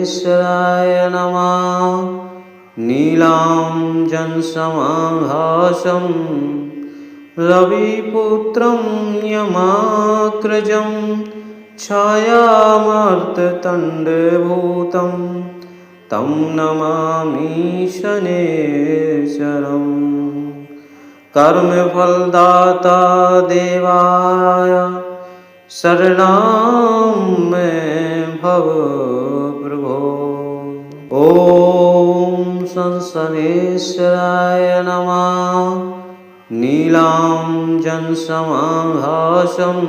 शनेश्वराय नमः। नीलाञ्जनसमाभासं रविपुत्रं यमाग्रजं छायामार्तण्डभूतं तं नमामि शनेश्वरम्। कर्मफलदाता देवाय शरणं मे भव प्रभो। ॐ शनेश्वराय नमः। नीलाञ्जनसमाभासं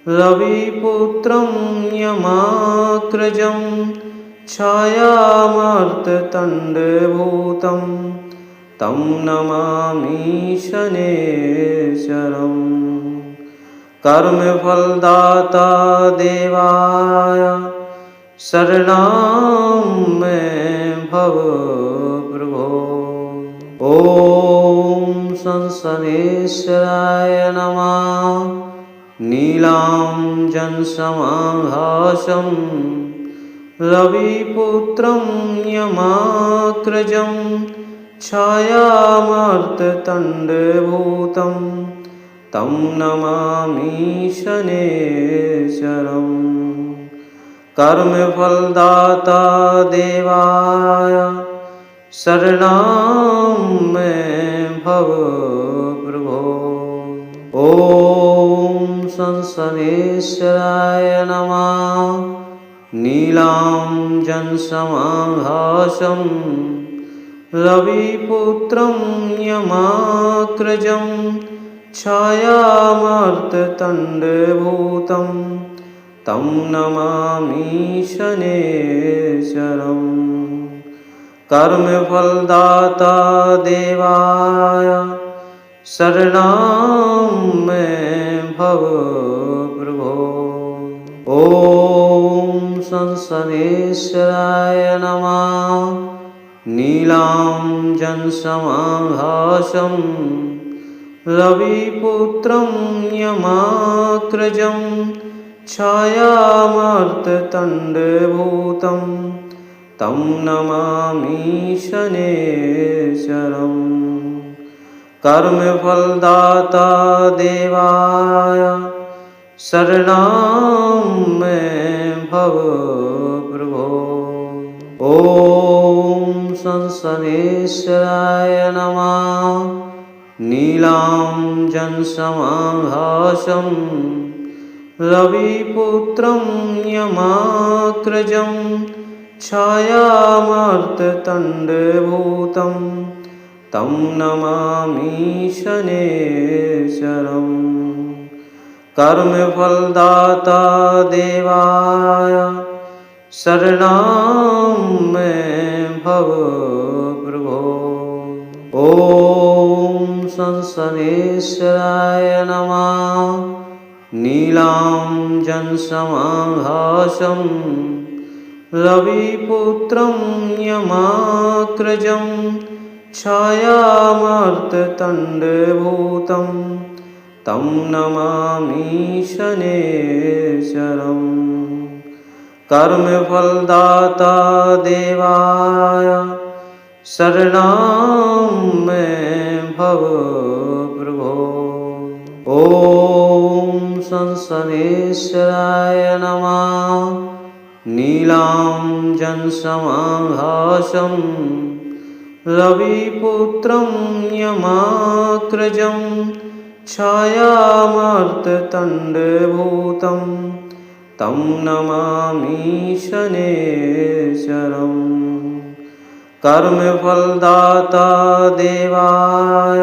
रविपुत्रं यमाग्रजं छायामार्तण्डभूतं तं नमामि शनेश्वरम्। कर्मफलदाता देवाय शरणं मे भव प्रभो। ॐ शनेश्वराय नमः। नीलाञ्जनसमाभासं रविपुत्रं यमाग्रजं छायामार्तण्डभूतं तं नमामि शनेश्वरम्। कर्मफलदाता देवाय शरणं मे भव प्रभो। ॐ शनेश्वराय नमः। नीलाञ्जनसमाभासं रविपुत्रं यमाग्रजं छायामार्तण्डभूतं तं नमामि शनेश्वरम्। कर्मफलदाता देवाय शरणं मे भव प्रभो। ॐ शनेश्वराय नमः। नीलाञ्जनसमाभासं रविपुत्रं यमाग्रजं छायामार्तण्डभूतं तं नमामि शनेश्वरम्। कर्मफलदाता देवाय शरणं मे भव प्रभो। ॐ शनेश्वराय नमः। नीलाञ्जनसमाभासं रविपुत्रं यमाग्रजं छायामार्तण्डभूतं तं नमामि शनेश्वरम्। कर्मफलदाता देवाय शरणं मे भव प्रभो। ॐ शनेश्वराय नमः। नीलाञ्जनसमाभासं रविपुत्रं यमाग्रजं छायामार्तण्डभूतं तं नमामि शनेश्वरम्। कर्मफलदाता देवाय शरणं मे भव प्रभो। ॐ शनेश्वराय नमः। नीलाञ्जनसमाभासं रविपुत्रं यमाग्रजं छायामार्तण्डभूतं तं नमामि शनेश्वरम्। कर्मफलदाता देवाय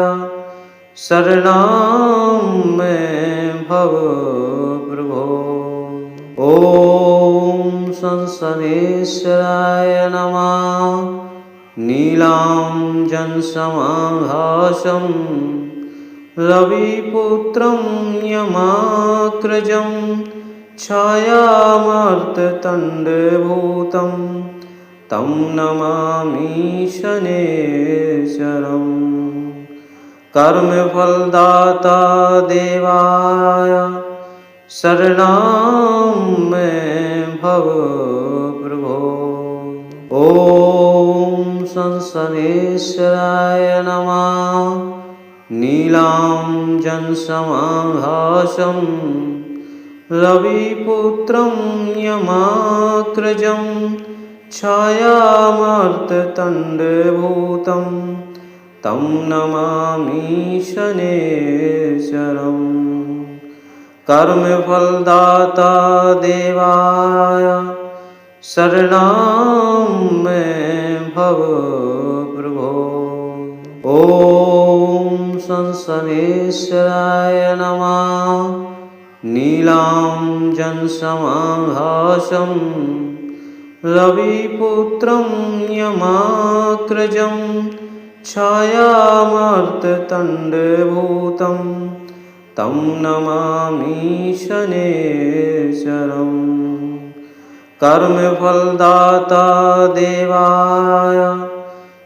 शरणं मे भव प्रभो। ॐ शनेश्वराय नमः। नीलाञ्जनसमाभासं रविपुत्रं यमाग्रजं छायामार्तण्डभूतं तं नमामि शनेश्वरम्। कर्मफलदाता देवाय शरणं मे भव प्रभो। संसनेश्वराय नमः। नीलाञ्जनसमाभासं रविपुत्रं यमाग्रजं छायामार्तण्डभूतं तं नमामि शनेश्वरम्। कर्मफलदाता देवाय शरणं मे भव प्रभो। ॐ संसनेश्वराय नमः। नीलाञ्जनसमाभासं रविपुत्रं यमाग्रजं छायामार्तण्डभूतं तं नमामि शनेश्वरम्। कर्मफलदाता देवाय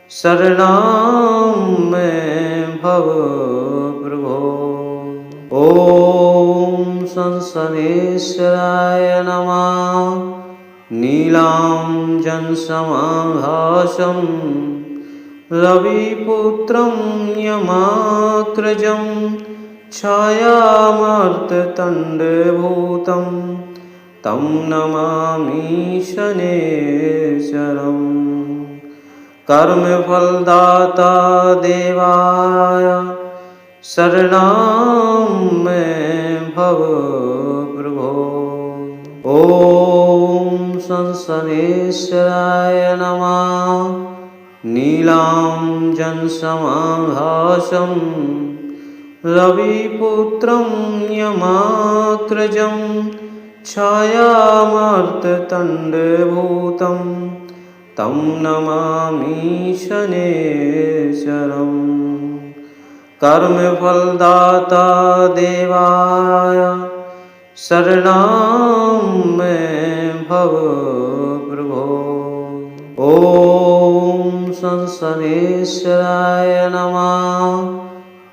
शरणं मे भव प्रभो। ॐ संसनेश्वराय नमः। नीलाञ्जनसमाभासं रविपुत्रं यमाग्रजं छायामार्तण्डभूतं तं नमामि शनेश्वरम्। कर्मफलदाता देवाय शरणं मे भव प्रभो। ॐ संसनेश्वराय नमः। नीलाञ्जनसमाभासं रविपुत्रं यमाग्रजं छायामार्तण्डभूतं तं नमामि शनेश्वरम्। कर्मफलदाता देवाय शरणं मे भव प्रभो। ॐ संसनेश्वराय नमः।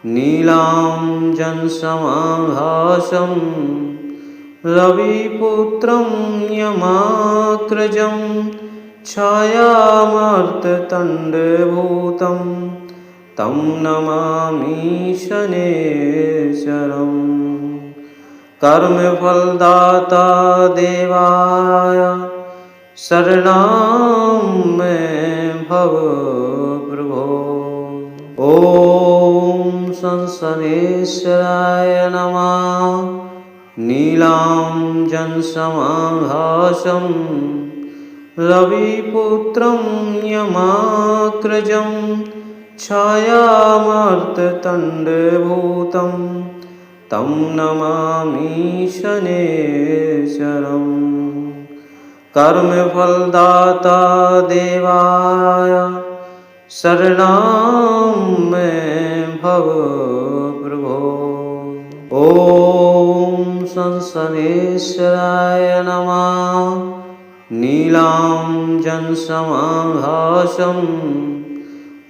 नीलाञ्जनसमाभासं रविपुत्रं यमाग्रजं छायामार्तण्डभूतं तं नमामि शनेश्वरम्। कर्मफलदाता देवाय शरणं मे भव प्रभो। ॐ संसनेश्वराय नमः। नीलाञ्जनसमाभासं रविपुत्रं यमाग्रजं छायामार्तण्डभूतं तं नमामि शनेश्वरम्। कर्मफलदाता देवाय शरणं मे भव प्रभो। ॐ संसनेश्वराय नमः। नीलाञ्जनसमाभासं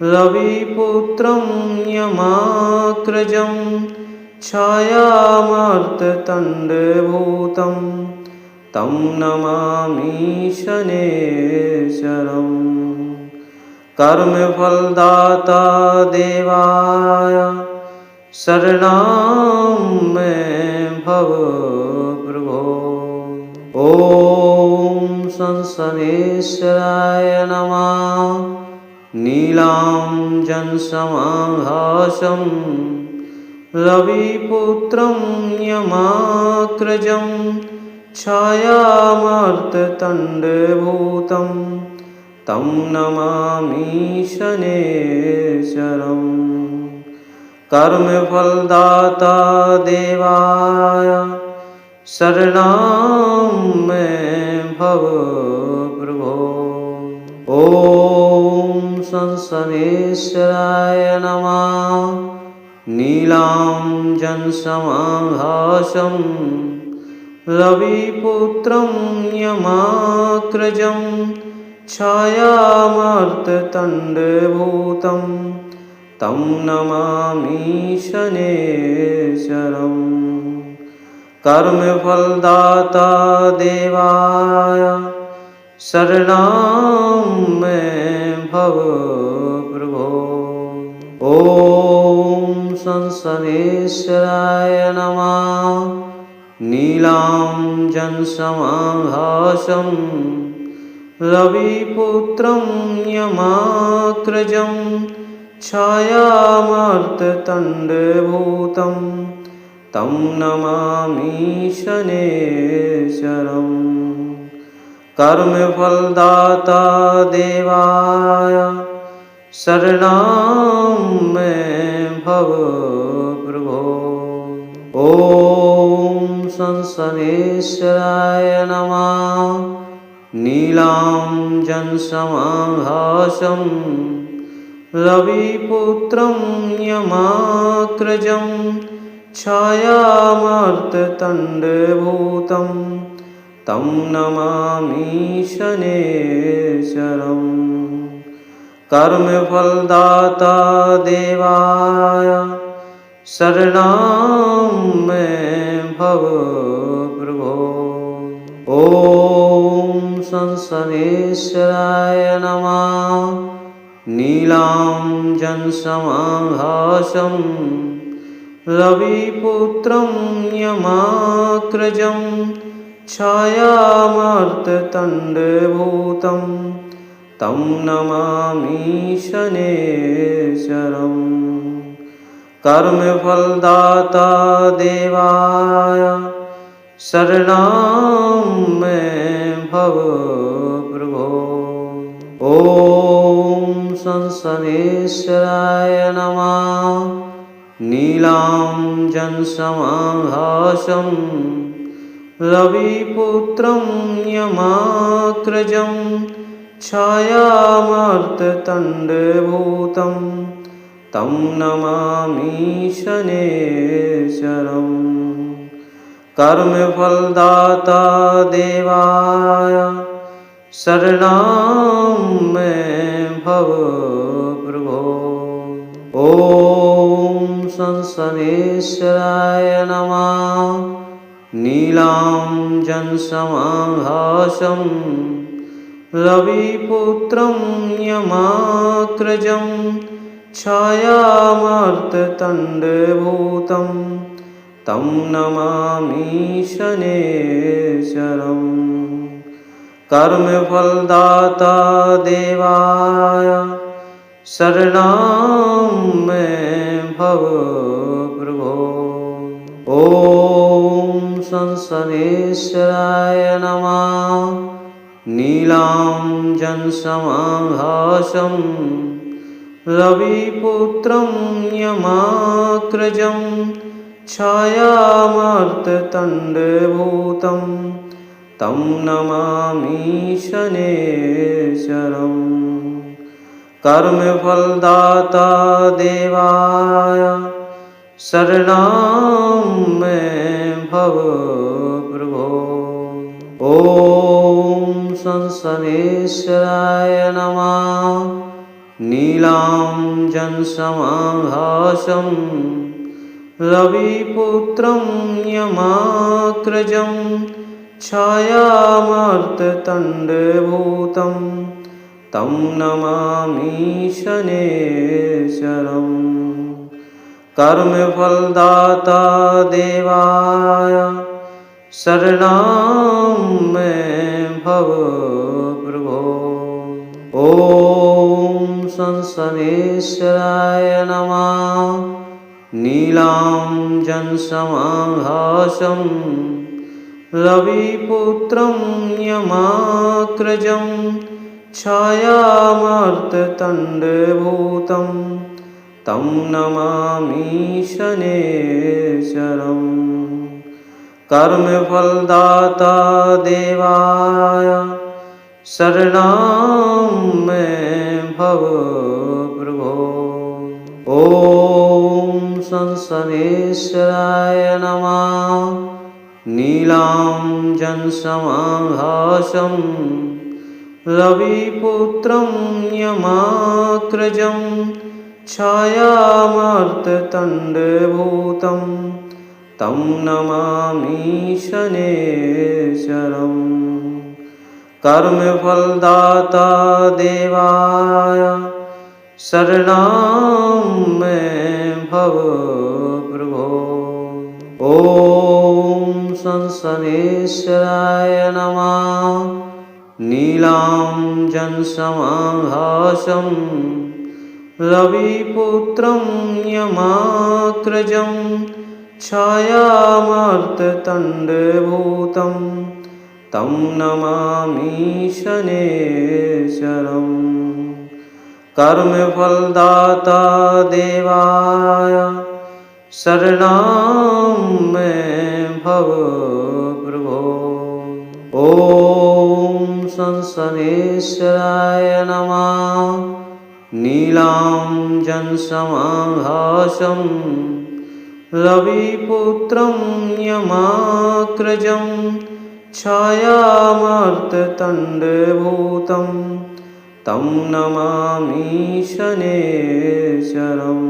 रविपुत्रं यमाग्रजं छायामार्तण्डभूतं तं नमामि शनेश्वरम्। कर्मफलदाता देवाय शरणं मे भव प्रभो। ॐ संसनेश्वराय नमः। नीलाञ्जनसमाभासं रविपुत्रं यमाग्रजं छायामार्तण्डभूतं तं नमामि शनेश्वरम्। कर्मफलदाता देवाय शरणं मे भव प्रभो। ॐ संसनेश्वराय नमः। नीलाञ्जनसमाभासं रविपुत्रं यमाग्रजं छायामार्तण्डभूतं तं नमामि शनेश्वरम्। कर्मफलदाता देवाय शरणं मे भव संसनेश्वराय नमः। नीलाञ्जनसमाभासं रविपुत्रं यमाग्रजं छायामार्तण्डभूतं तं नमामि शनेश्वरम्। कर्मफलदाता देवाय शरणं मे भव प्रभो। ॐ संसनेश्वराय नमः। नीलाञ्जनसमाभासं रविपुत्रं यमाग्रजं छायामार्तण्डभूतं तं नमामि शनेश्वरम्। कर्मफलदाता देवाय शरणं मे भव प्रभो। ॐ संसनेश्वराय नमः। नीलाञ्जनसमाभासं रविपुत्रं यमाग्रजं छायामार्तण्डभूतं तं नमामि शनेश्वरम्। कर्मफलदाता देवाय शरणं मे भव प्रभो। ॐ संसनेश्वराय नमः। नीलाञ्जनसमाभासं रविपुत्रं यमाग्रजं छायामार्तण्डभूतं तं नमामि शनेश्वरम्। कर्मफलदाता देवाय शरणं मे भव प्रभो। ॐ संसनेश्वराय नमः। नीलाञ्जनसमाभासं रविपुत्रं यमाग्रजं छायामार्तण्डभूतं तं नमामि शनेश्वरम्। कर्मफलदाता देवाय शरणं मे भव प्रभो। ॐ संसनेश्वराय नमः। नीलाञ्जनसमाभासं रविपुत्रं यमाग्रजं छायामार्तण्डभूतं तं नमामि शनेश्वरम्। कर्मफलदाता देवाय शरणं मे भव प्रभो। ॐ संसनेश्वराय नमः। नीलाञ्जनसमाभासं रविपुत्रं यमाग्रजं छायामार्तण्डभूतं तं नमामि शनेश्वरम्। कर्मफलदाता देवाय शरणं मे भव प्रभो। ॐ संसनेश्वराय नमः। नीलाञ्जनसमाभासं रविपुत्रं यमाग्रजं छायामार्तण्डभूतं तं नमामि शनेश्वरम्। कर्मफलदाता देवाय शरणं मे भव प्रभो। ॐ संसनेश्वराय नमः। नीलाञ्जनसमाभासं रविपुत्रं यमाग्रजं छायामार्तण्डभूतं तं नमामि शनेश्वरम्। कर्मफलदाता देवाय शरणं मे भव प्रभो। ॐ संसनेश्वराय नमः। नीलाञ्जनसमाभासं रविपुत्रं यमाग्रजं छायामार्तण्डभूतं तं नमामि शनेश्वरम्। कर्मफलदाता देवाय शरणं मे भव प्रभो। ॐ संसनेश्वराय नमः। नीलाञ्जनसमाभासं रविपुत्रं यमाग्रजं छायामार्तण्डभूतं तं नमामि शनेश्वरम्।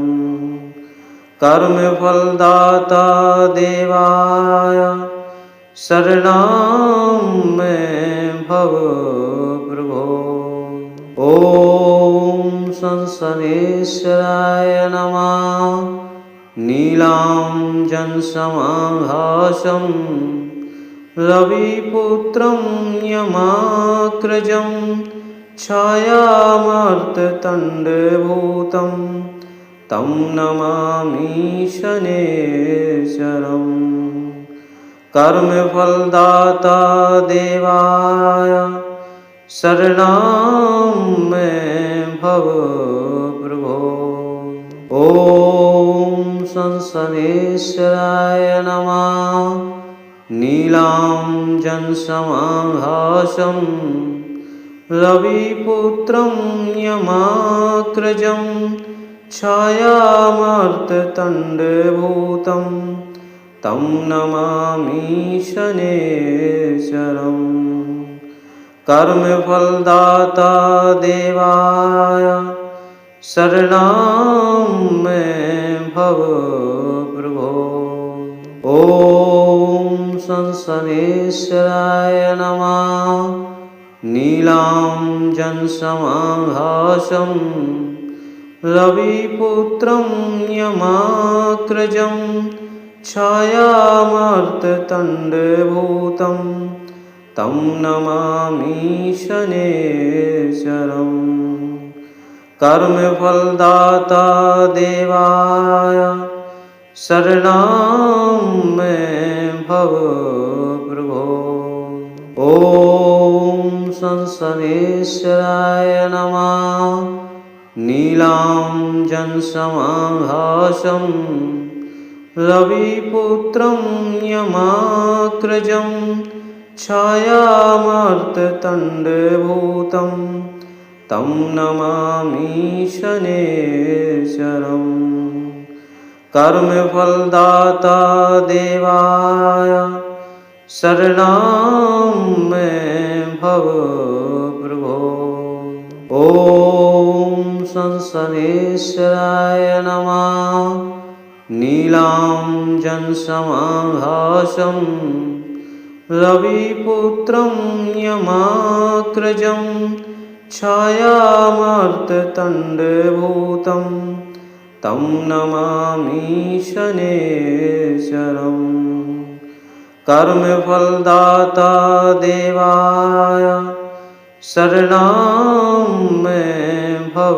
कर्मफलदाता देवाय शरणं मे भव प्रभो। ॐ संसनेश्वराय नमः। नीलाञ्जनसमाभासं रविपुत्रं यमाग्रजं छायामार्तण्डभूतं तं नमामि शनेश्वरम्। कर्मफलदाता देवाय शरणं मे भव प्रभो। ॐ संसनेश्वराय नमः। नीलाञ्जनसमाभासं रविपुत्रं यमाग्रजं छायामार्तण्डभूतं तं नमामि शनेश्वरम्। कर्मफलदाता देवाय शरणं मे भव प्रभो। ॐ संसनेश्वराय नमः। नीलाञ्जनसमाभासं रविपुत्रं यमाग्रजं छायामार्तण्डभूतं तं नमामि शनेश्वरम्। कर्मफलदाता देवाय शरणं मे भव प्रभो। ॐ संसनेश्वराय नमः। नीलाञ्जनसमाभासं रविपुत्रं यमाग्रजं छायामार्तण्डभूतं तं नमामि शनेश्वरम्। कर्मफलदाता देवाय शरणं मे भव प्रभो। ॐ संसनेश्वराय नमः। नीलाञ्जनसमाभासं रविपुत्रं यमाग्रजं छायामार्तण्डभूतं तं नमामि शनेश्वरम्। कर्मफलदाता देवाय शरणं मे भव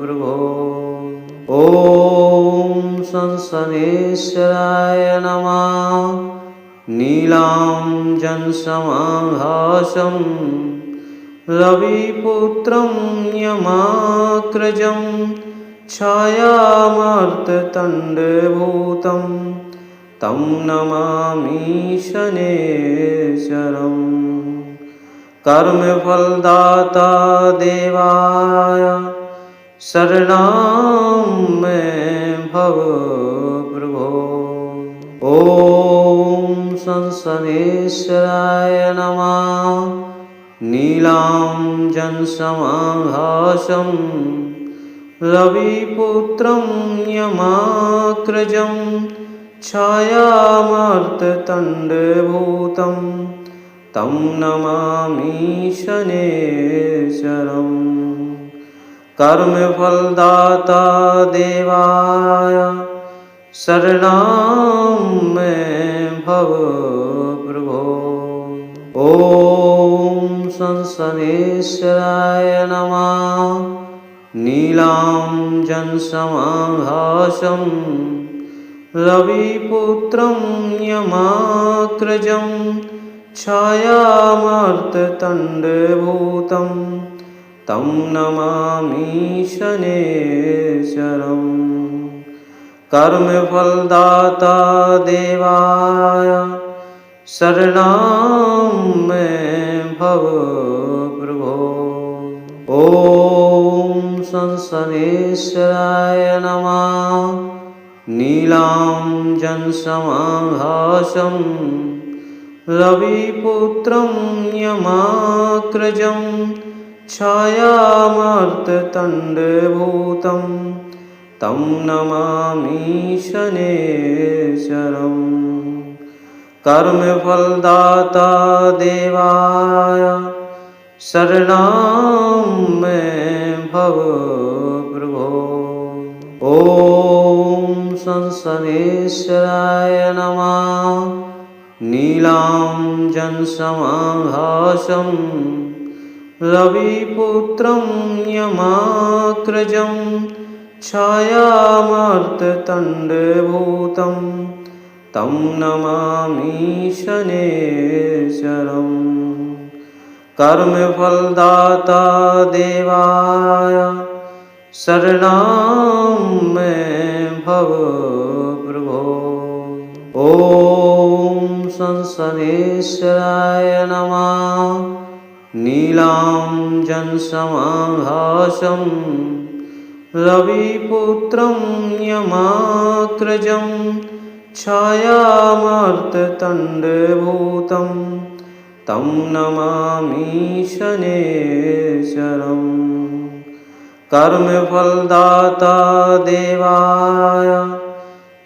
प्रभो। ॐ संसनेश्वराय नमः। नीलाञ्जनसमाभासं रविपुत्रं यमाग्रजं छायामार्तण्डभूतं तं नमामि शनेश्वरम्। कर्मफलदाता देवाय शरणं मे भव प्रभो। ॐ संसनेश्वराय नमः। नीलाञ्जनसमाभासं रविपुत्रं यमाग्रजं छायामार्तण्डभूतं तं नमामि शनेश्वरम्। कर्मफलदाता देवाय शरणं मे भव प्रभो। ॐ संसनेश्वराय नमः। नीलाञ्जनसमाभासं रविपुत्रं यमाग्रजं छायामार्तण्डभूतं तं नमामि शनेश्वरम्। कर्मफलदाता देवाय शरणं मे भव प्रभो। ॐ संसनेश्वराय नमः। नीलाञ्जनसमाभासं रविपुत्रं यमाग्रजं छायामार्तण्डभूतं तं नमामि शनेश्वरम्। कर्मफलदाता देवाय शरणं मे भव प्रभो। ॐ संसनेश्वराय नमः। नीलाञ्जनसमाभासं रविपुत्रं यमाग्रजं छायामार्तण्डभूतं तं नमामि शनेश्वरम्। कर्मफलदाता देवाय शरणं मे भव प्रभो। ॐ संसनेश्वराय नमः। नीलाञ्जनसमाभासं रविपुत्रं यमाग्रजं छायामार्तण्डभूतं तं नमामि शनेश्वरम्। कर्मफलदाता देवाय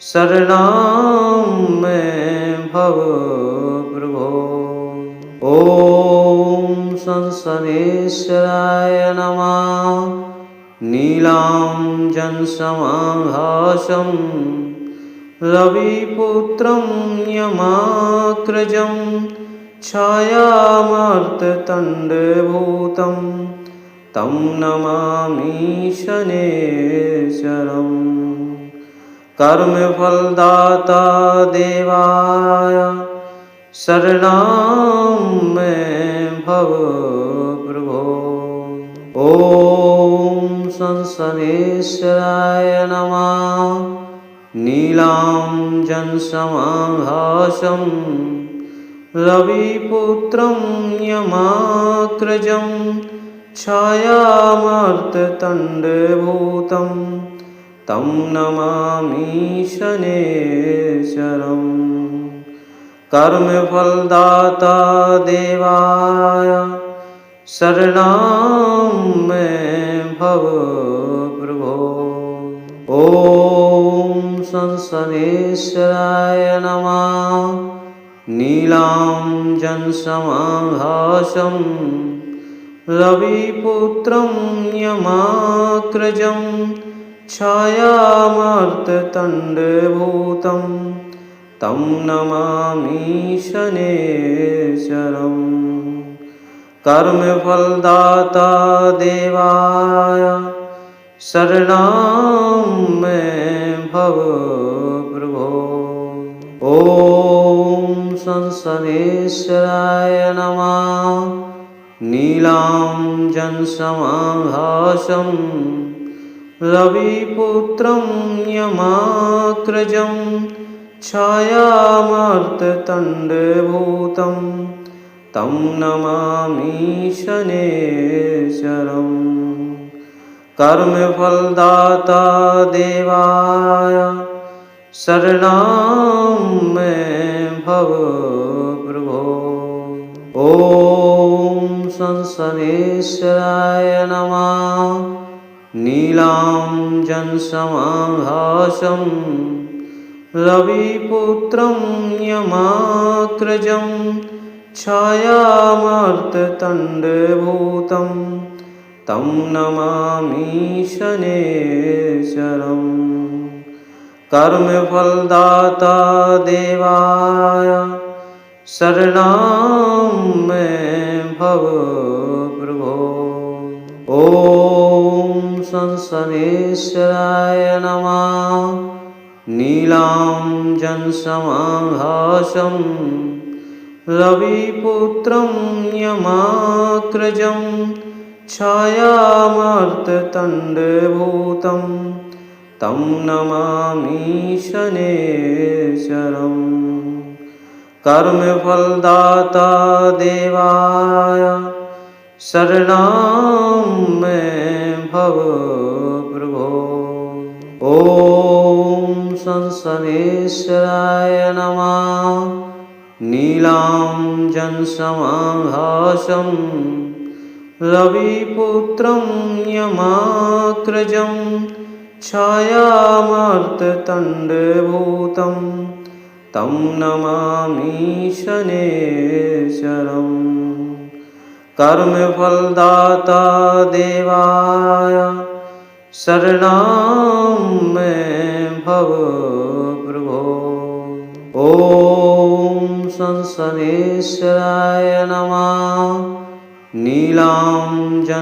शरणं मे भव प्रभो। ॐ संसनेश्वराय नमः। नीलाञ्जनसमाभासं रविपुत्रं यमाग्रजं छायामार्तण्डभूतं तं नमामि शनेश्वरम्। कर्मफलदाता देवाय शरणं मे भव प्रभो। ॐ संसनेश्वराय नमः। नीलाञ्जनसमाभासं रविपुत्रं यमाग्रजं छायामार्तण्डभूतं तं नमामि शनेश्वरम्। कर्मफलदाता देवाय शरणं मे भव प्रभो। ॐ संसनेश्वराय नमः। नीलाञ्जनसमाभासं रविपुत्रं यमाग्रजं छायामार्तण्डभूतं तं नमामि शनेश्वरम्। कर्मफलदाता देवाय शरणं मे भव प्रभो। ॐ संसनेश्वराय नमः। नीलाञ्जनसमाभासं रविपुत्रं यमाग्रजं छायामार्तण्डभूतं तं नमामि शनेश्वरम्। कर्मफलदाता देवाय शरणं मे भव प्रभो। ॐ संसनेश्वराय नमः। नीलाञ्जनसमाभासं रविपुत्रं यमाग्रजं छायामार्तण्डभूतं तं नमामि शनेश्वरम्। कर्मफलदाता देवाय शरणं मे भव प्रभो। ॐ शनेश्वराय नमः। नीलाञ्जनसमाभासं रविपुत्रं यमाग्रजं छायामार्तण्डभूतं तं नमामि शनेश्वरम्। कर्मफलदाता देवाय शरणं मे भव प्रभो। ॐ शनेश्वराय नमः। नीलाञ्जनसमाभासं रविपुत्रं यमाग्रजं छायामार्तण्डभूतं तं नमामि शनेश्वरम्। कर्मफलदाता देवाय शरणं मे भव प्रभो। ॐ शनेश्वराय नमः। नीलाञ्जनसमाभासं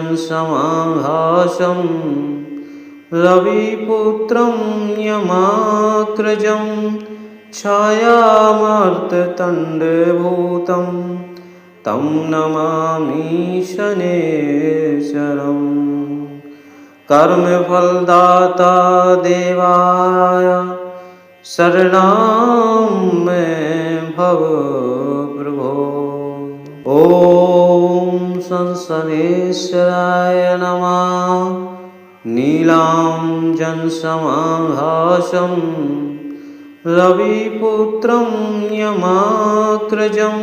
रविपुत्रं यमाग्रजं छायामार्तण्डभूतं तं नमामि शनेश्वरम्। कर्मफलदाता देवाय शरणं मे भव प्रभो। ॐ शनेश्वराय नमः। नीलाञ्जनसमाभासं रविपुत्रं यमाग्रजं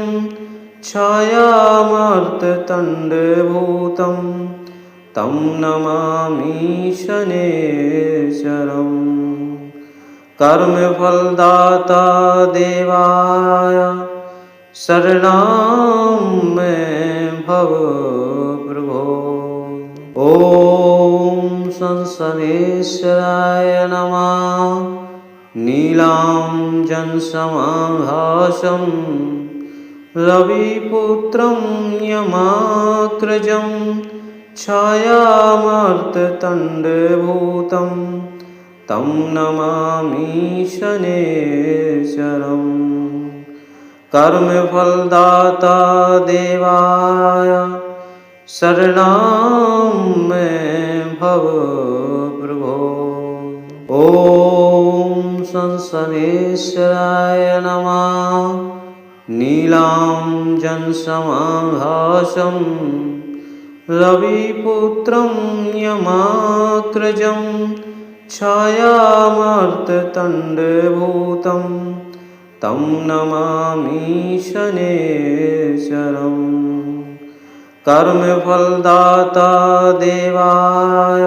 छायामार्तण्डभूतं तं नमामि शनेश्वरम्। कर्मफलदाता देवाय शरणं मे भव प्रभो। ॐ शनेश्वराय नमः। नीलाञ्जनसमाभासं रविपुत्रं यमाग्रजं छायामार्तण्डभूतं तं नमामि शनेश्वरम्। कर्मफलदाता देवाय शरणं मे भव प्रभो। ॐ शनेश्वराय नमः। नीलाञ्जनसमाभासं रविपुत्रं यमाग्रजं छायामार्तण्डभूतं तं नमामि शनेश्वरम्। कर्मफलदाता देवाय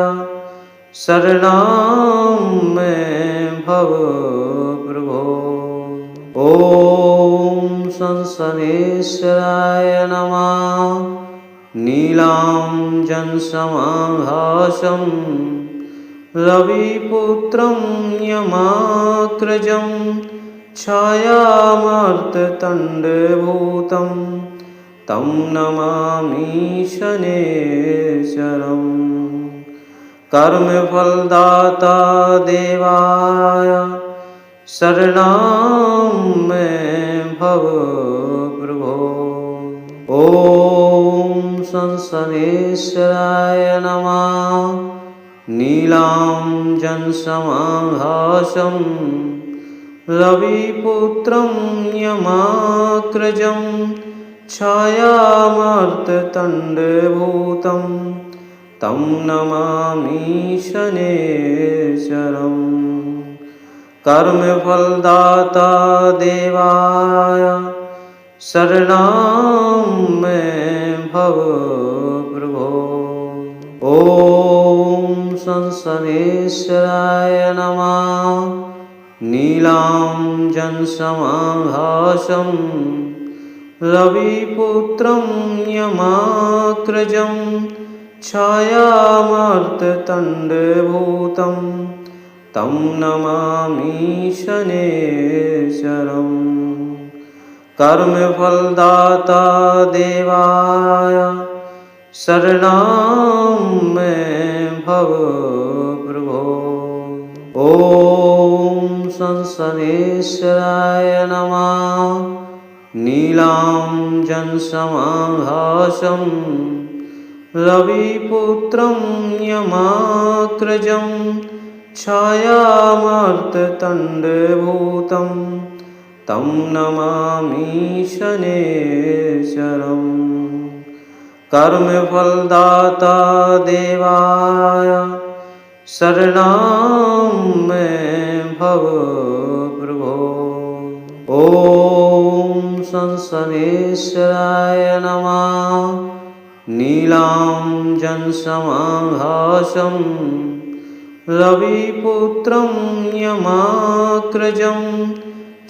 शरणं मे भव प्रभो। ॐ शनेश्वराय नमः। नीलाञ्जनसमाभासं रविपुत्रं यमाग्रजं छायामार्तण्डभूतं तं नमामि शनेश्वरम्। कर्मफलदाता देवाय शरणं मे भव प्रभो। ॐ शनेश्वराय नमः। नीलाञ्जनसमाभासं रविपुत्रं यमाग्रजं छायामार्तण्डभूतं तं नमामि शनेश्वरम्। कर्मफलदाता देवाय शरणं मे भव प्रभो। ॐ शनेश्वराय नमः। नीलाञ्जनसमाभासं रविपुत्रं यमाग्रजं छायामार्तण्डभूतं तं नमामि शनेश्वरम्। कर्मफलदाता देवाय शरणं मे भव प्रभो। ॐ शनेश्वराय नमः। नीलाञ्जनसमाभासं रविपुत्रं यमाग्रजं छायामार्तण्डभूतं तं नमामि शनेश्वरम्। कर्मफलदाता देवाय शरणं मे भव प्रभो। ॐ शनेश्वराय नमः। नीलाञ्जनसमाभासं रविपुत्रं यमाग्रजं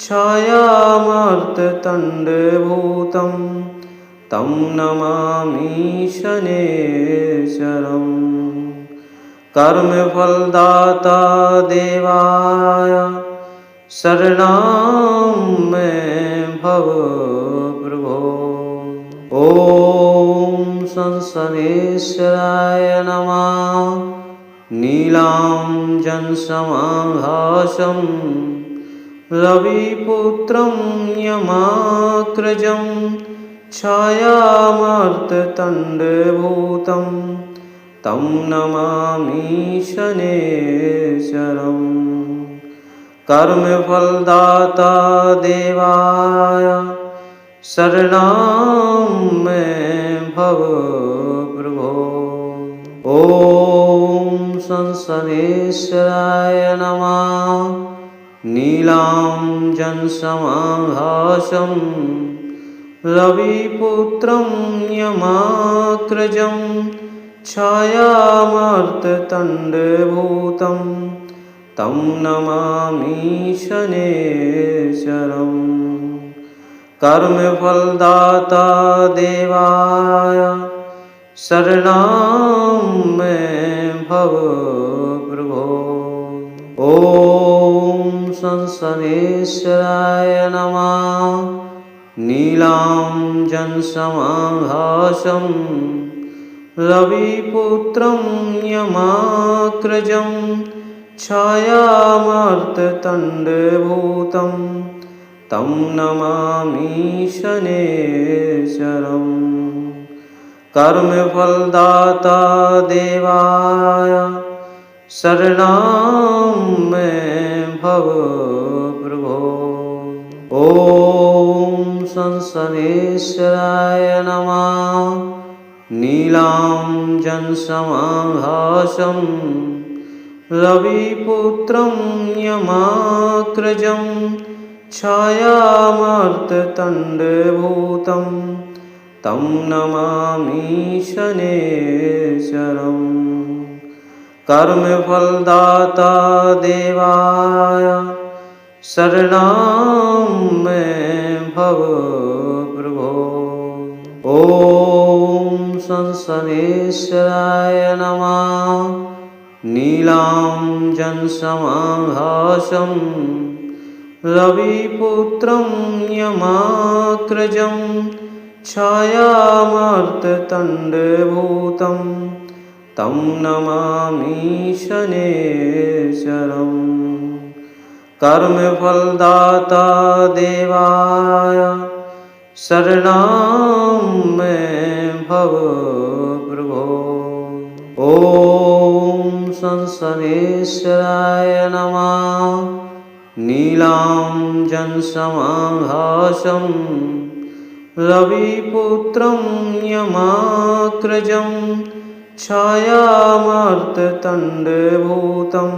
छायामार्तण्डभूतं तं नमामि शनेश्वरम्। कर्मफलदाता देवाय शरणं मे भव प्रभो। ॐ शनेश्वराय नमः। नीलाञ्जनसमाभासं रविपुत्रं यमाग्रजं छायामार्तण्डभूतं तं नमामि शनेश्वरम्। कर्मफलदाता देवाय शरणं मे भव प्रभो। ॐ शनेश्वराय नमः। नीलाञ्जनसमाभासं रविपुत्रं यमाग्रजं छायामार्तण्डभूतं तं नमामि शनेश्वरम्। कर्मफलदाता देवाय शरणं मे भव प्रभो। ॐ शनेश्वराय नमः। नीलाञ्जनसमाभासं रविपुत्रं यमाग्रजं छायामार्तण्डभूतं तं नमामि शनेश्वरम्। कर्मफलदाता देवाय शरणं मे भव प्रभो। ॐ शनेश्वराय नमः। नीलाञ्जनसमाभासं रविपुत्रं यमाग्रजं छायामार्तण्डभूतं तं नमामि शनेश्वरम्। कर्मफलदाता देवाय शरणं मे भव प्रभो। ॐ शनेश्वराय नमः। नीलाञ्जनसमाभासं रविपुत्रं यमाग्रजं छायामार्तण्डभूतं तं नमामि शनेश्वरम्। कर्मफलदाता देवाय शरणं मे भव प्रभो। ॐ शनेश्वराय नमः। नीलाञ्जनसमाभासं रविपुत्रं यमाग्रजं छायामार्तण्डभूतं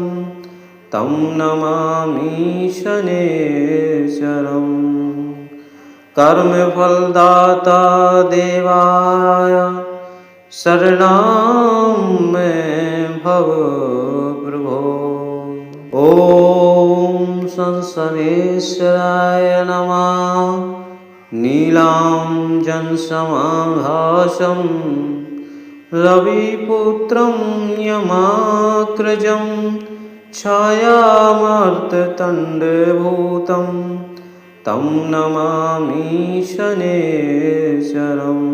तं नमामि शनेश्वरम्। कर्मफलदाता देवाय शरणं मे भव प्रभो। ॐ शनेश्वराय नमः। नीलाञ्जनसमाभासं रविपुत्रं यमाग्रजं छायामार्तण्डभूतं तं नमामि शनेश्वरम्।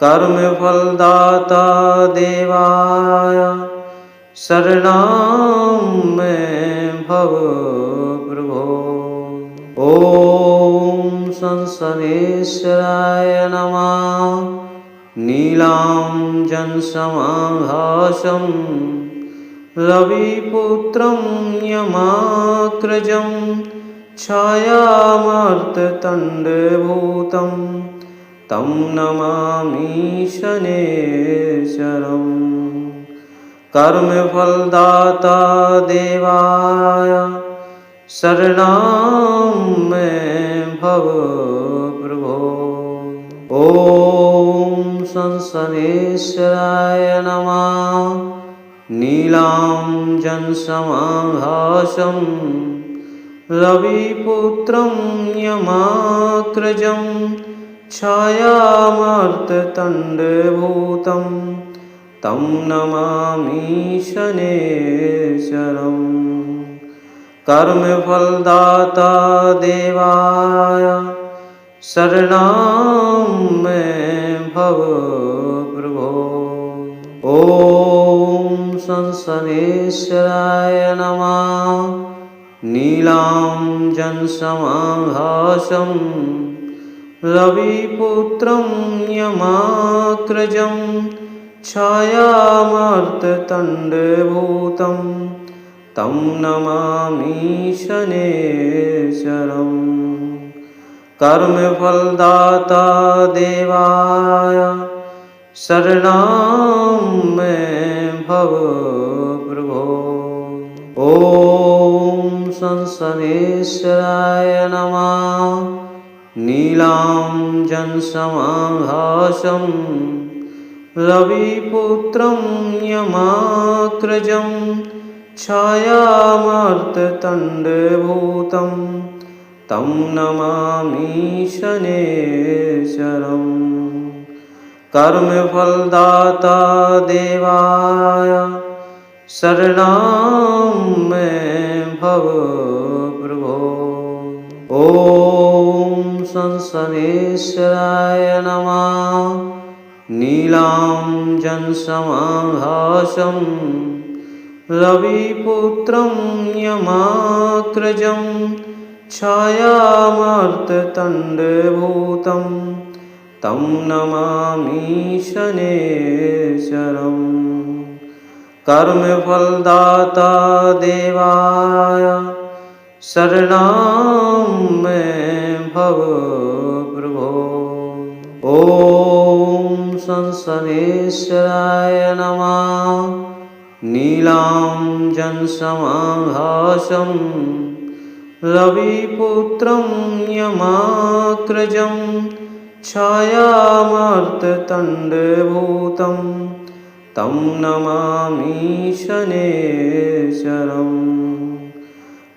कर्मफलदाता देवाय शरणं मे भव प्रभो। ॐ शनेश्वराय नमः। नीलाञ्जनसमाभासं रविपुत्रं यमाग्रजं छायामार्तण्डभूतं तं नमामि शनेश्वरम्। कर्मफलदाता देवाय शरणं मे भव प्रभो। ॐ शनेश्वराय नमः। नीलाञ्जनसमाभासं रविपुत्रं यमाग्रजं छायामार्तण्डभूतं तं नमामि शनेश्वरम्। कर्मफलदाता देवाय शरणं मे भव प्रभो। ॐ शनेश्वराय नमः। नीलाञ्जनसमाभासं रविपुत्रं यमाग्रजं छायामार्तण्डभूतं तं नमामि शनेश्वरम्। कर्मफलदाता देवाय शरणं मे भव प्रभो। ॐ शनेश्वराय नमः। नीलाञ्जनसमाभासं रविपुत्रं यमाग्रजं छायामार्तण्डभूतं तं नमामि शनेश्वरम्। कर्मफलदाता देवाय शरणं मे भव प्रभो। ॐ शनेश्वराय नमः। नीलाञ्जनसमाभासं रविपुत्रं यमाग्रजं छायामार्तण्डभूतं तं नमामि शनेश्वरम्। कर्मफलदाता देवाय शरणं मे भव प्रभो। ॐ शनेश्वराय नमः। नीलाञ्जनसमाभासं रविपुत्रं यमाग्रजं छायामार्तण्डभूतं तं नमामि शनेश्वरम्।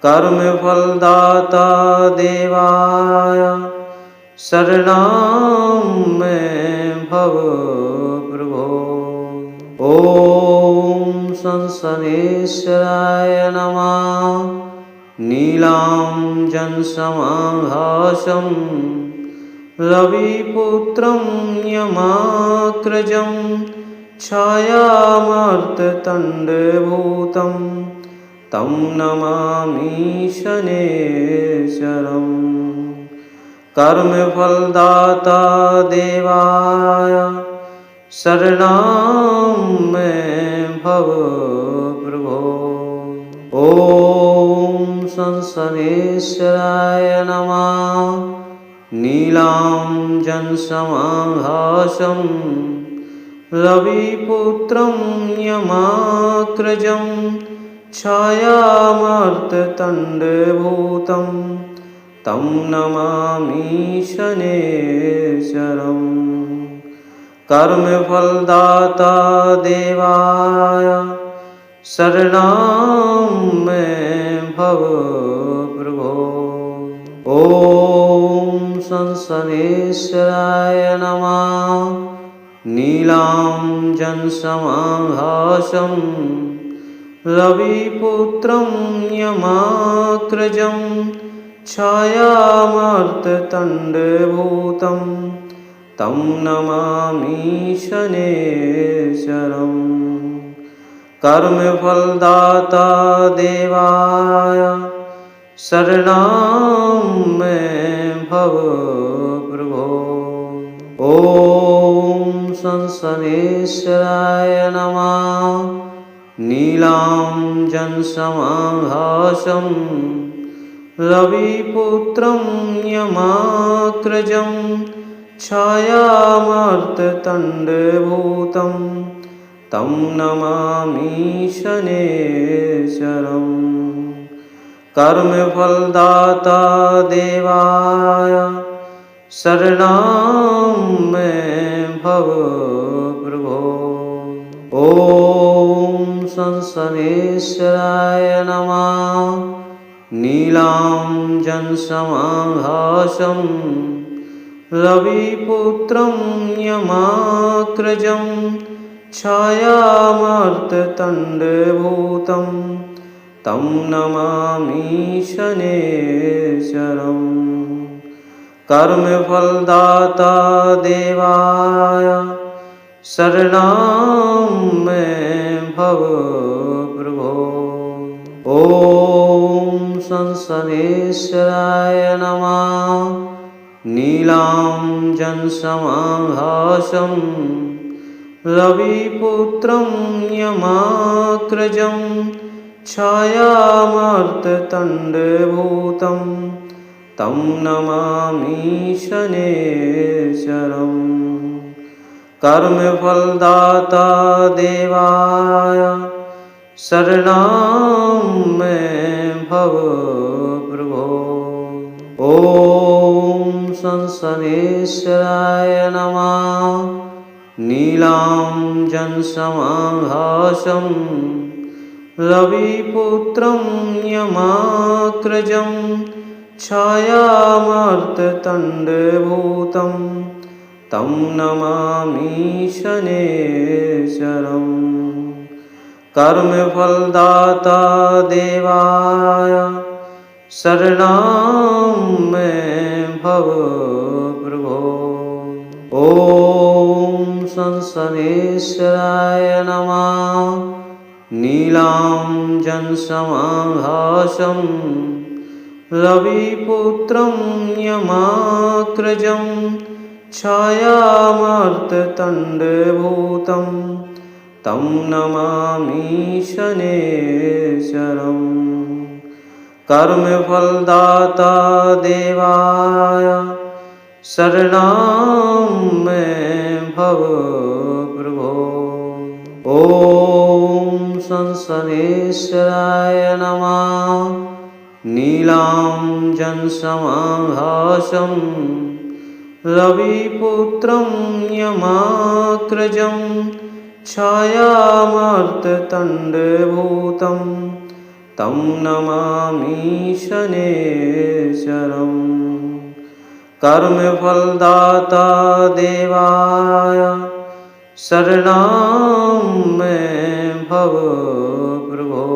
कर्मफलदाता देवाय शरणं मे भव प्रभो। ॐ शनेश्वराय नमः। नीलाञ्जनसमाभासं रविपुत्रं यमाग्रजं छायामार्तण्डभूतं तं नमामि शनेश्वरम्। कर्मफलदाता देवाय शरणं मे भव प्रभो। ॐ शनेश्वराय नमः। नीलाञ्जनसमाभासं रविपुत्रं यमाग्रजं छायामार्तण्डभूतं तं नमामि शनेश्वरम्। कर्मफलदाता देवाय शरणं मे भव प्रभो। ॐ शनेश्वराय नमः। नीलाञ्जनसमाभासं रविपुत्रं यमाग्रजं छायामार्तण्डभूतं तं नमामि शनेश्वरम्। कर्मफलदाता देवाय शरणं मे भव प्रभो। ॐ शनेश्वराय नमः। नीलाञ्जनसमाभासं रविपुत्रं यमाग्रजं छायामार्तण्डभूतं तं नमामि शनेश्वरम्। कर्मफलदाता देवाय शरणं मे भव प्रभो। ॐ शनेश्वराय नमः। नीलाञ्जनसमाभासं रविपुत्रं यमाग्रजं छायामार्तण्डभूतं तं नमामि शनेश्वरम्। कर्मफलदाता देवाय शरणं मे भव प्रभो। ॐ शनेश्वराय नमः। नीलाञ्जनसमाभासं रविपुत्रं यमाग्रजं छायामार्तण्डभूतं तं नमामि शनेश्वरम्। कर्मफलदाता देवाय शरणं मे भव प्रभो। ॐ शनेश्वराय नमः। नीलाञ्जनसमाभासं रविपुत्रं यमाग्रजं छायामार्तण्डभूतं तं नमामि शनेश्वरम्। कर्मफलदाता देवाय शरणं मे भव प्रभो। ॐ शनेश्वराय नमः। नीलाञ्जनसमाभासं रविपुत्रं यमाग्रजं छायामार्तण्डभूतं तं नमामि शनेश्वरम्। कर्मफलदाता देवाय शरणं मे भव प्रभो। ॐ शनेश्वराय नमः। नीलाञ्जनसमाभासं रविपुत्रं यमाग्रजं छायामार्तण्डभूतं तं नमामि शनेश्वरम्। कर्मफलदाता देवाय शरणं मे भव प्रभो।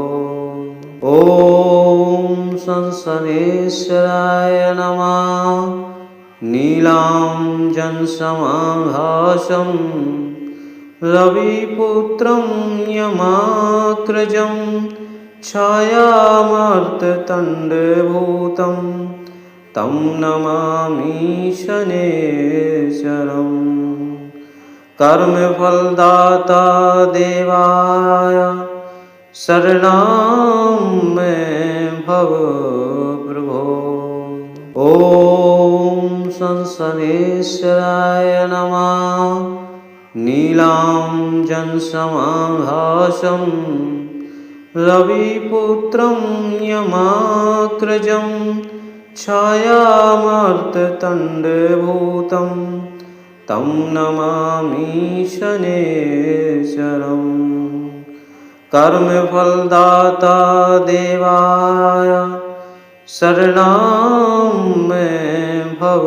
ॐ शनेश्वराय नमः। नीलाञ्जनसमाभासं रविपुत्रं यमाग्रजं छायामार्तण्डभूतं तं नमामि शनेश्वरम्। कर्मफलदाता देवाय शरणं मे भव प्रभो। ॐ शनेश्वराय नमः। नीलाञ्जनसमाभासं रविपुत्रं यमाग्रजं छायामार्तण्डभूतं तं नमामि शनेश्वरम्। कर्मफलदाता देवाय शरणं मे भव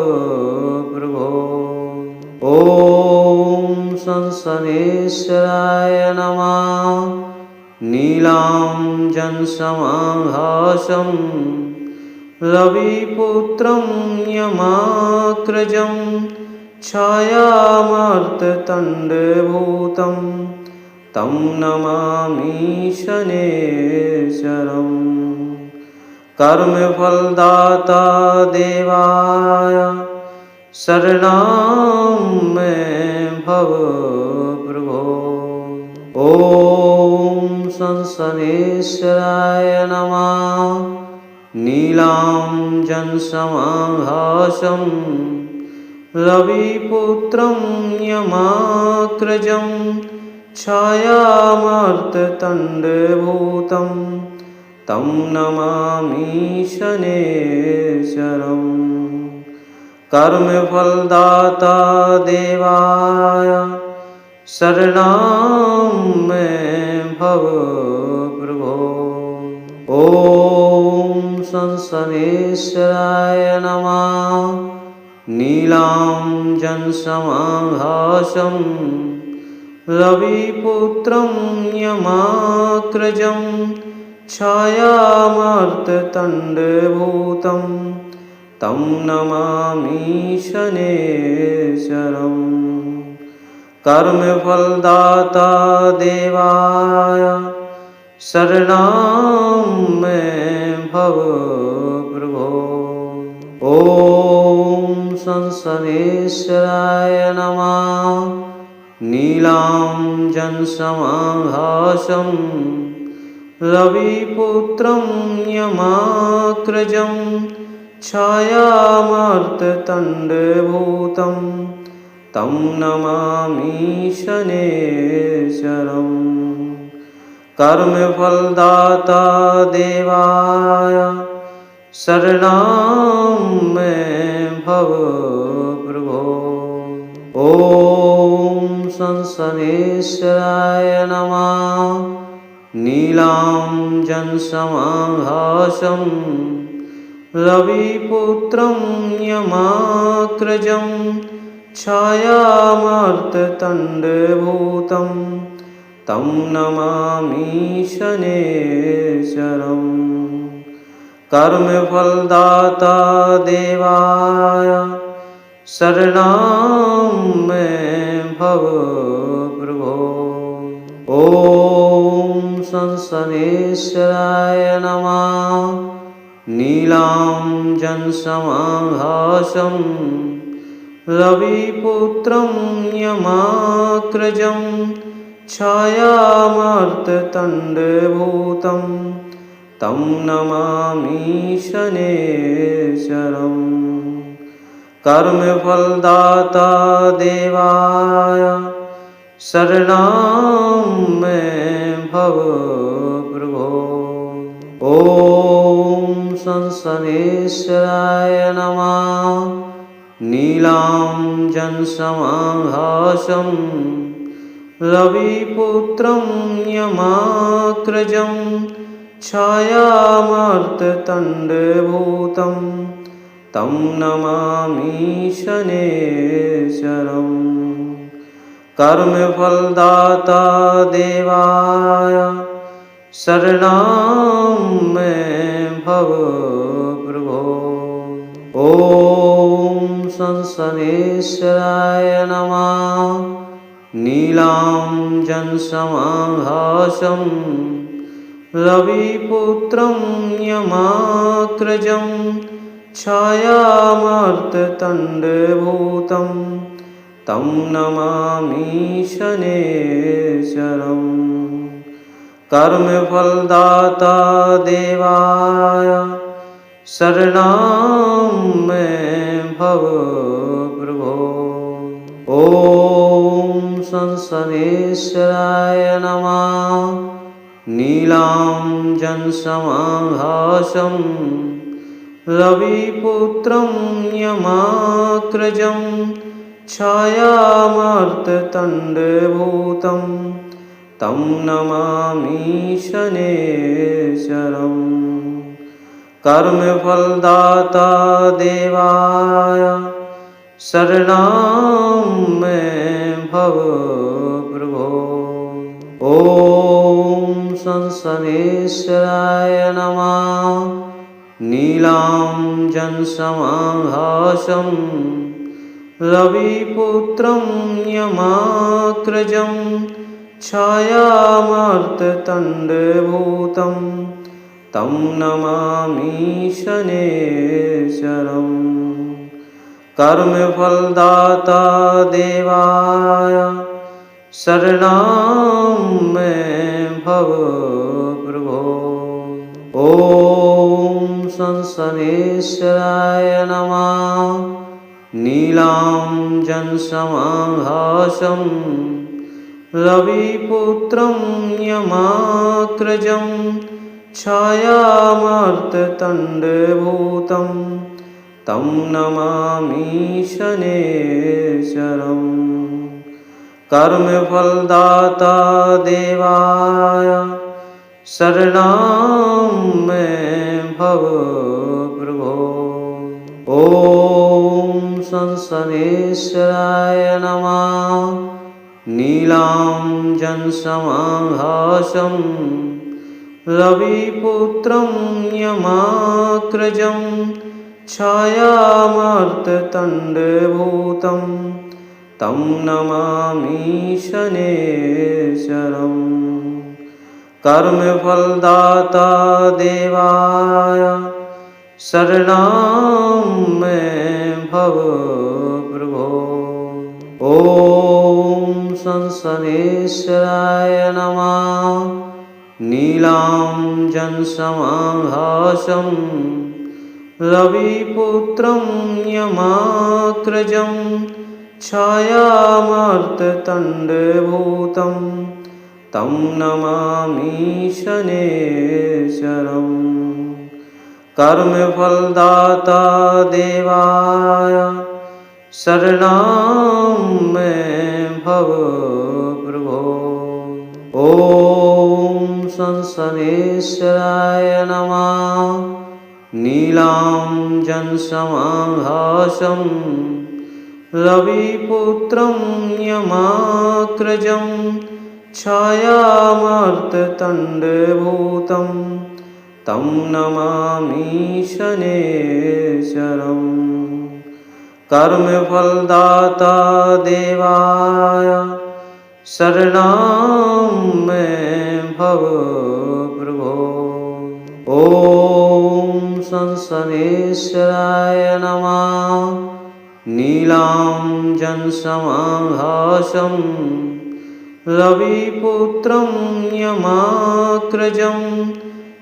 प्रभो। ॐ संसनेश्वराय नमः। नीलाञ्जनसमाभासं रविपुत्रं यमाग्रजं छायामार्तण्डभूतं तं नमामि शनेश्वरम्। कर्मफलदाता देवाय शरणं मे भव प्रभो। ॐ संसनेश्वराय नमः। नीलाञ्जनसमाभासं रविपुत्रं यमाग्रजं छायामार्तण्डभूतं तं नमामि शनेश्वरम्। कर्मफलदाता देवाय शरणं मे भव प्रभो। ॐ संसनेश्वराय नमः। नीलाञ्जनसमाभासं रविपुत्रं यमाग्रजं छायामार्तण्डभूतं तं नमामि शनेश्वरम्। कर्मफलदाता देवाय शरणं मे भव प्रभो। ॐ संसनेश्वराय नमः। नीलाञ्जनसमाभासं रविपुत्रं यमाग्रजं छायामार्तण्डभूतं तं नमामि शनेश्वरम्। कर्मफलदाता देवाय शरणं मे भव प्रभो। ॐ संसनेश्वराय नमः। नीलाञ्जनसमाभासं रविपुत्रं यमाग्रजं छायामार्तण्डभूतं तं नमामि शनेश्वरम्। कर्मफलदाता देवाय शरणं मे भव प्रभो। ॐ संसनेश्वराय नमः। नीलाञ्जनसमाभासं रविपुत्रं यमाग्रजं छायामार्तण्डभूतं तं नमामि शनेश्वरम्। कर्मफलदाता देवाय शरणं मे भव प्रभो। ॐ संसनेश्वराय नमः। नीलाञ्जनसमाभासं रविपुत्रं यमाग्रजं छायामार्तण्डभूतं तं नमामि शनेश्वरम्। कर्मफलदाता देवाय शरणं मे भव प्रभो। ॐ संसनेश्वराय नमः। नीलाञ्जनसमाभासं रविपुत्रं यमाग्रजं छायामार्तण्डभूतं तं नमामि शनेश्वरम्। कर्मफलदाता देवाय शरणं मे भव प्रभो। ॐ संसनेश्वराय नमः। नीलाञ्जनसमाभासं रविपुत्रं यमाग्रजं छायामार्तण्डभूतं तं नमामि शनेश्वरम्। कर्मफलदाता देवाय शरणं मे भव प्रभो। ॐ संसनेश्वराय नमः। नीलाञ्जनसमाभासं रविपुत्रं यमाग्रजं छायामार्तण्डभूतं तं नमामि शनेश्वरम्। कर्मफलदाता देवाय शरणं मे भव प्रभो। ॐ संसनेश्वराय नमः। नीलाञ्जनसमाभासं रविपुत्रं यमाग्रजं छायामार्तण्डभूतं तं नमामि शनेश्वरम्। कर्मफलदाता देवाय शरणं मे भव प्रभो। ॐ संसनेश्वराय नमः। नीलाञ्जनसमाभासं रविपुत्रं यमाग्रजं छायामार्तण्डभूतं तं नमामि शनेश्वरम्। कर्मफलदाता देवाय शरणं मे भव प्रभो। ॐ संसनेश्वराय नमः। नीलाञ्जनसमाभासं रविपुत्रं यमाग्रजं छायामार्तण्डभूतं तं नमामि शनेश्वरम्। कर्मफलदाता देवाय शरणं मे भव प्रभो। ॐ संसनेश्वराय नमः। नीलाञ्जनसमाभासं रविपुत्रं यमाग्रजं छायामार्तण्डभूतं तं नमामि शनेश्वरम्। कर्मफलदाता देवाय शरणं मे भव प्रभो। ॐ संसनेश्वराय नमः। नीलाञ्जनसमाभासं रविपुत्रं यमाग्रजं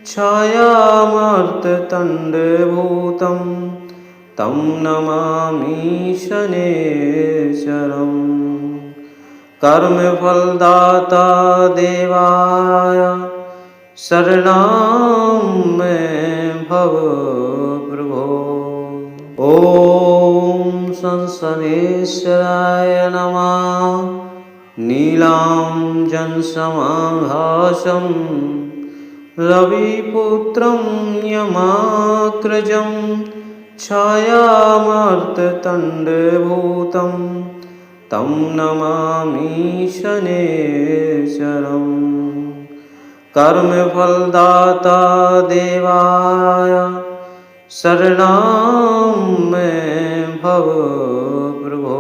छायामार्तण्डभूतं तं नमामि शनेश्वरम्। कर्मफलदाता देवाय शरणं मे भव प्रभो। ॐ संसनेश्वराय नमः। नीलाञ्जनसमाभासं रविपुत्रं यमाग्रजं छायामार्तण्डभूतं तं नमामि शनेश्वरम्। कर्मफलदाता देवाय शरणं मे भव प्रभो।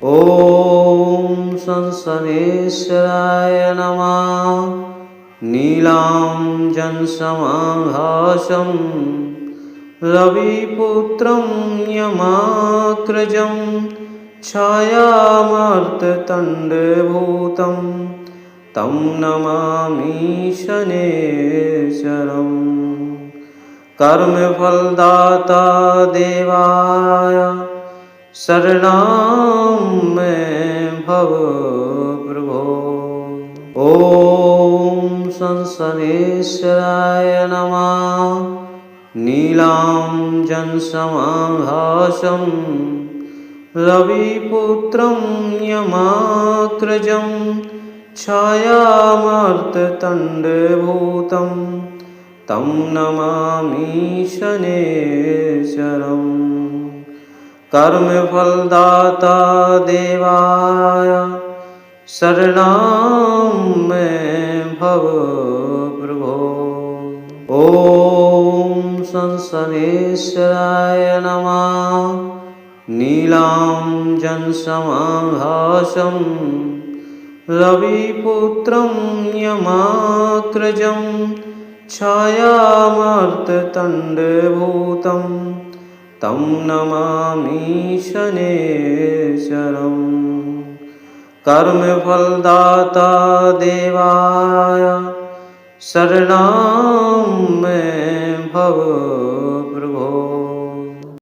ॐ संसनेश्वराय नमः। नीलाञ्जनसमाभासं रविपुत्रं यमाग्रजं छायामार्तण्डभूतं तं नमामि शनेश्वरम्। कर्मफलदाता देवाय शरणं मे भव प्रभो। ॐ संसनेश्वराय नमः। नीलाञ्जनसमाभासं रविपुत्रं यमाग्रजं छायामार्तण्डभूतं तं नमामि शनेश्वरम्। कर्मफलदाता देवाय शरणं मे भव प्रभो। ॐ संसनेश्वराय नमः। नीलाञ्जनसमाभासं रविपुत्रं यमाग्रजं छायामार्तण्डभूतं तं नमामि शनेश्वरम्। कर्मफलदाता देवाय शरणं मे भव